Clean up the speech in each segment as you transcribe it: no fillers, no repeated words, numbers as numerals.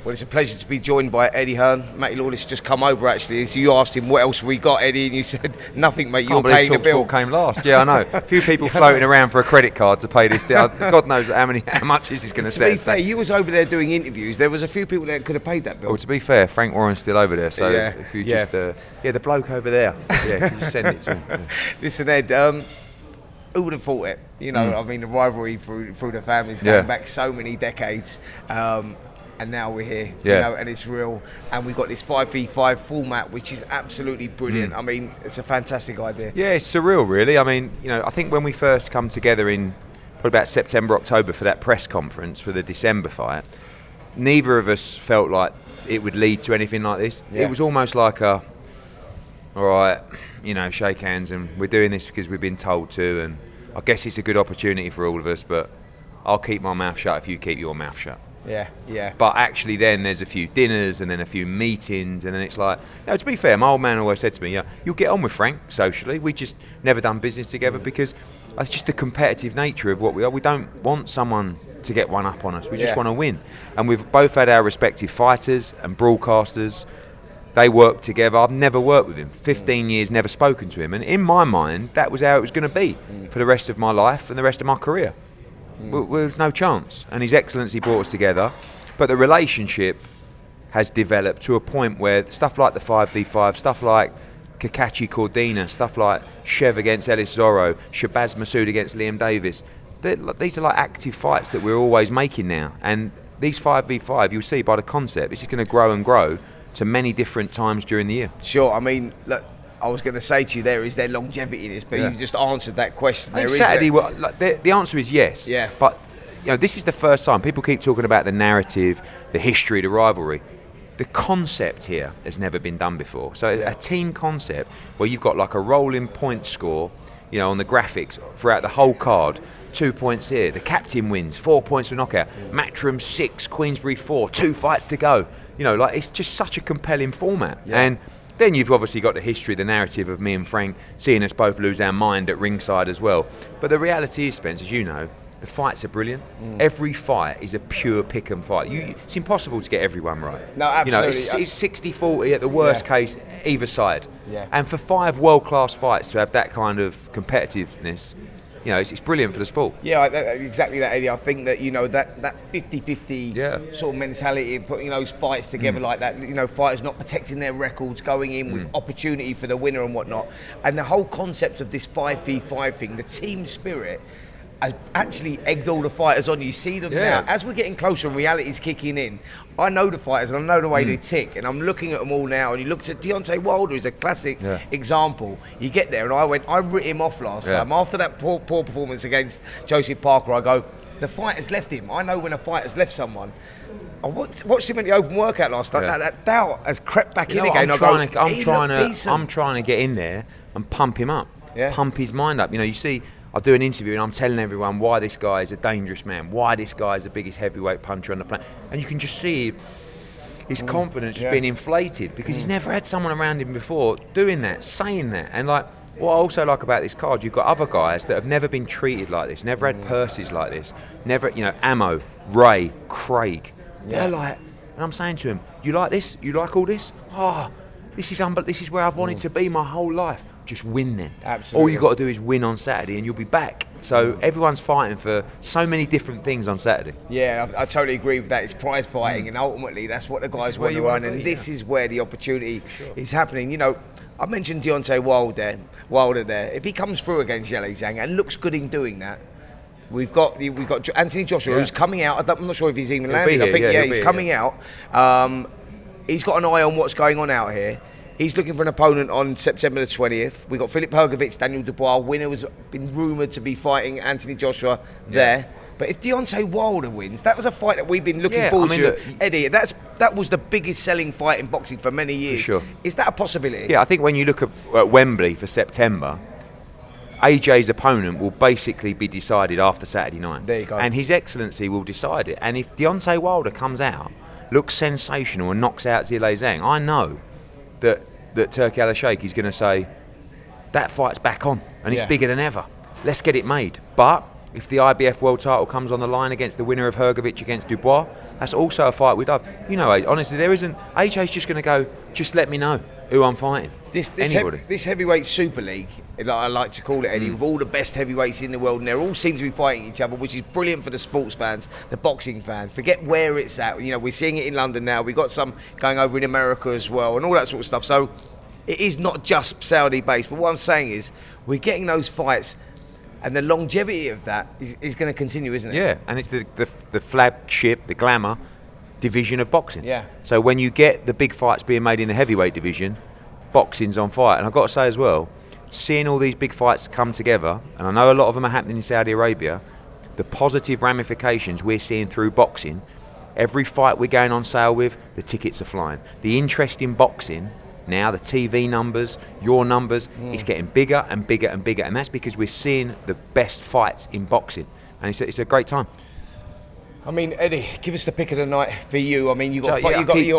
Well, it's a pleasure to be joined by Eddie Hearn. Matty Lawless just come over, actually. So you asked him, what else we got, Eddie? And you said, nothing, mate. You're paying the bill. Came last. Yeah, I know. A few people floating around for a credit card to pay this. God knows how much this is going to set. To be fair, you was over there doing interviews. There was a few people that could have paid that bill. Well, to be fair, Frank Warren's still over there. So if you just... the bloke over there. Yeah, you just send it to him. Yeah. Listen, Ed, who would have thought it? You know, I mean, the rivalry through the families going back so many decades. And now we're here, you know, and it's real. And we've got this 5v5 format, which is absolutely brilliant. I mean, it's a fantastic idea. Yeah, it's surreal, really. I mean, you know, I think when we first come together in probably about September, October for that press conference for the December fight, neither of us felt like it would lead to anything like this. Yeah. It was almost like all right, you know, shake hands, and we're doing this because we've been told to, and I guess it's a good opportunity for all of us, but I'll keep my mouth shut if you keep your mouth shut. Yeah. But actually then there's a few dinners and then a few meetings, and then it's like, you know, to be fair, my old man always said to me, yeah, you'll get on with Frank socially. We just never done business together because it's just the competitive nature of what we are. We don't want someone to get one up on us. We just want to win. And we've both had our respective fighters and broadcasters. They work together. I've never worked with him. 15 years, never spoken to him. And in my mind, that was how it was going to be for the rest of my life and the rest of my career. There was no chance. And His Excellency brought us together. But the relationship has developed to a point where stuff like the 5v5, stuff like Kakachi Cordina, stuff like Chev against Ellis Zorro, Shabazz Massoud against Liam Davis, these are like active fights that we're always making now. And these 5v5, you'll see by the concept, this is going to grow and grow to many different times during the year. Sure. I mean, look, I was going to say to you, is there longevity in this? But you just answered that question. I think Saturday, the answer is yes. Yeah. But you know, this is the first time people keep talking about the narrative, the history, the rivalry. The concept here has never been done before. So a team concept where you've got like a rolling point score, you know, on the graphics throughout the whole card. 2 points here. The captain wins. 4 points for knockout. Matchroom 6, Queensberry 4. 2 fights to go. You know, like it's just such a compelling format. Yeah. And then you've obviously got the history, the narrative of me and Frank seeing us both lose our mind at ringside as well. But the reality is, Spence, as you know, the fights are brilliant. Every fight is a pure pick and fight. It's impossible to get everyone right. No, absolutely. You know, it's 60-40 at the worst case, either side. Yeah. And for 5 world-class fights to have that kind of competitiveness, you know, it's brilliant for the sport. Yeah, exactly that, Eddie. I think that, you know, that 50-50 sort of mentality of putting those fights together like that, you know, fighters not protecting their records, going in with opportunity for the winner and whatnot. And the whole concept of this 5v5 thing, the team spirit, has actually egged all the fighters on. You see them now. As we're getting closer and reality's kicking in, I know the fighters and I know the way they tick, and I'm looking at them all now. And you look at Deontay Wilder is a classic example. You get there, and I writ him off last time. After that poor performance against Joseph Parker, I go, the fighter's left him. I know when a fighter's left someone. I watched him at the open workout last night. That doubt has crept back in again. I'm trying to get in there and pump him up, pump his mind up. You know, you see, I do an interview and I'm telling everyone why this guy is a dangerous man, why this guy is the biggest heavyweight puncher on the planet, and you can just see his confidence just being inflated because he's never had someone around him before doing that, saying that. And like, what I also like about this card, you've got other guys that have never been treated like this, never had purses like this, never, you know, Ammo, Ray, Craig. They're like, and I'm saying to him, you like this? You like all this? Oh, this is where I've wanted to be my whole life. Just win then. Absolutely. All you've got to do is win on Saturday and you'll be back. So everyone's fighting for so many different things on Saturday. Yeah, I totally agree with that. It's prize fighting, and ultimately that's what the guys want to run, and this is where the opportunity is happening. You know, I mentioned Deontay Wilder there. If he comes through against Yale Zhang and looks good in doing that, we've got Anthony Joshua who's coming out. I'm not sure if he's even landed. I think he's coming out. He's got an eye on what's going on out here. He's looking for an opponent on September the 20th. We've got Filip Hrgović, Daniel Dubois. Winner has been rumoured to be fighting Anthony Joshua there. But if Deontay Wilder wins, that was a fight that we've been looking forward to. Look, Eddie, that was the biggest selling fight in boxing for many years. For sure. Is that a possibility? Yeah, I think when you look at Wembley for September, AJ's opponent will basically be decided after Saturday night. There you go. And His Excellency will decide it. And if Deontay Wilder comes out, looks sensational and knocks out Zhilei Zhang, I know that Turki Al-Sheikh is going to say, that fight's back on and it's bigger than ever. Let's get it made. But if the IBF world title comes on the line against the winner of Hrgović against Dubois, That's also a fight we'd love. You know, honestly, there isn't. AJ's just going to go, just let me know who I'm fighting. This heavyweight Super League, like I like to call it, Eddie, with all the best heavyweights in the world, and they all seem to be fighting each other, which is brilliant for the sports fans, the boxing fans. Forget where it's at. You know, we're seeing it in London now. We've got some going over in America as well, and all that sort of stuff. So it is not just Saudi-based. But what I'm saying is, we're getting those fights, and the longevity of that is going to continue, isn't it? Yeah, and it's the flagship, the glamour division of boxing. Yeah. So when you get the big fights being made in the heavyweight division, boxing's on fire. And I've got to say as well, seeing all these big fights come together, and I know a lot of them are happening in Saudi Arabia, the positive ramifications we're seeing through boxing, every fight we're going on sale with, the tickets are flying. The interest in boxing now, the TV numbers, your numbers, it's getting bigger and bigger and bigger. And that's because we're seeing the best fights in boxing. And it's a great time. I mean, Eddie, give us the pick of the night for you. I mean, you got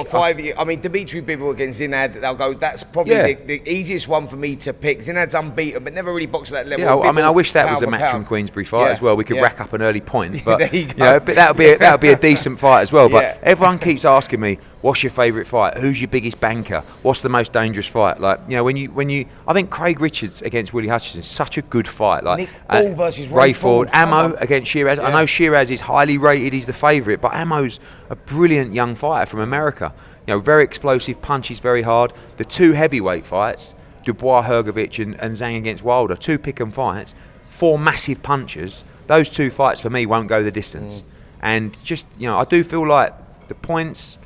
five. I mean, Dimitri Bivol against Zinad. I'll go. That's probably the easiest one for me to pick. Zinad's unbeaten, but never really boxed at that level. Yeah, I mean, I wish that was a Matchroom Queensberry fight as well. We could rack up an early point, but there you go. But that would be a decent fight as well. But everyone keeps asking me, what's your favourite fight? Who's your biggest banker? What's the most dangerous fight? Like, you know, when you, I think Craig Richards against Willie Hutchinson is such a good fight. Like Nick Ball versus Ray Ford, Ammo against Shiraz. I know Shiraz is highly rated. He's the favourite, but Ammo's a brilliant young fighter from America. You know, very explosive, punches very hard. The two heavyweight fights, Dubois, Hrgovic and Zhang against Wilder, two pick-em fights, 4 massive punchers. Those two fights for me won't go the distance. And just, you know, I do feel like the points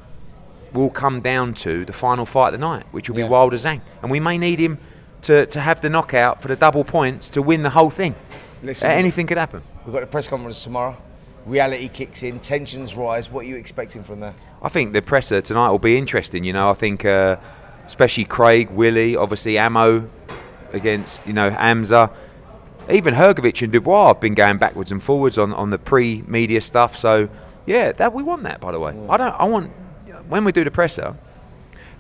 will come down to the final fight of the night, which will be Wilder Zhang. And we may need him to have the knockout for the double points to win the whole thing. Listen, anything could happen. We've got a press conference tomorrow. Reality kicks in, tensions rise. What are you expecting from there? I think the presser tonight will be interesting. You know, I think especially Craig, Willie, obviously Ammo against, you know, Hamza. Even Hrgovic and Dubois have been going backwards and forwards on the pre-media stuff. So, yeah, that we want that, by the way. I want, when we do the presser,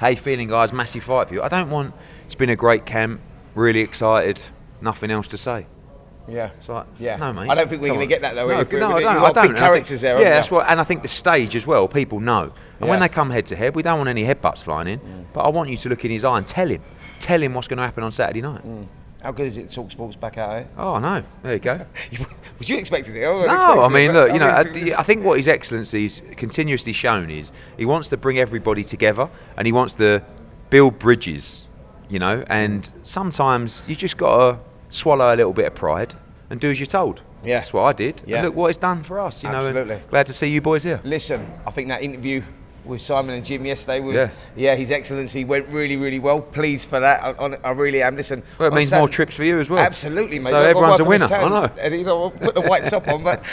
hey, feeling guys, massive fight for you. I don't want, it's been a great camp, really excited, nothing else to say. Yeah. It's like, yeah. No, mate. I don't think we're going to get that though. No, I don't. Big characters there. Yeah, that's what. And I think the stage as well. People know. And when they come head to head, we don't want any headbutts flying in. But I want you to look in his eye and tell him what's going to happen on Saturday night. How good is it? talkSPORT's back out, eh? Oh no, there you go. Was you expecting it? No, I mean, look, you know, I think what His Excellency's continuously shown is he wants to bring everybody together and he wants to build bridges, you know. And sometimes you just got to swallow a little bit of pride and do as you're told. Yeah. That's what I did. Yeah. And look what it's done for us, you know. Absolutely. And glad to see you boys here. Listen, I think that interview with Simon and Jim yesterday with His Excellency went really, really well. Pleased for that. I really am. Listen, well, it means more trips for you as well. Absolutely, mate. So everyone's a winner. I know. And, you know, I'll put the white top on, but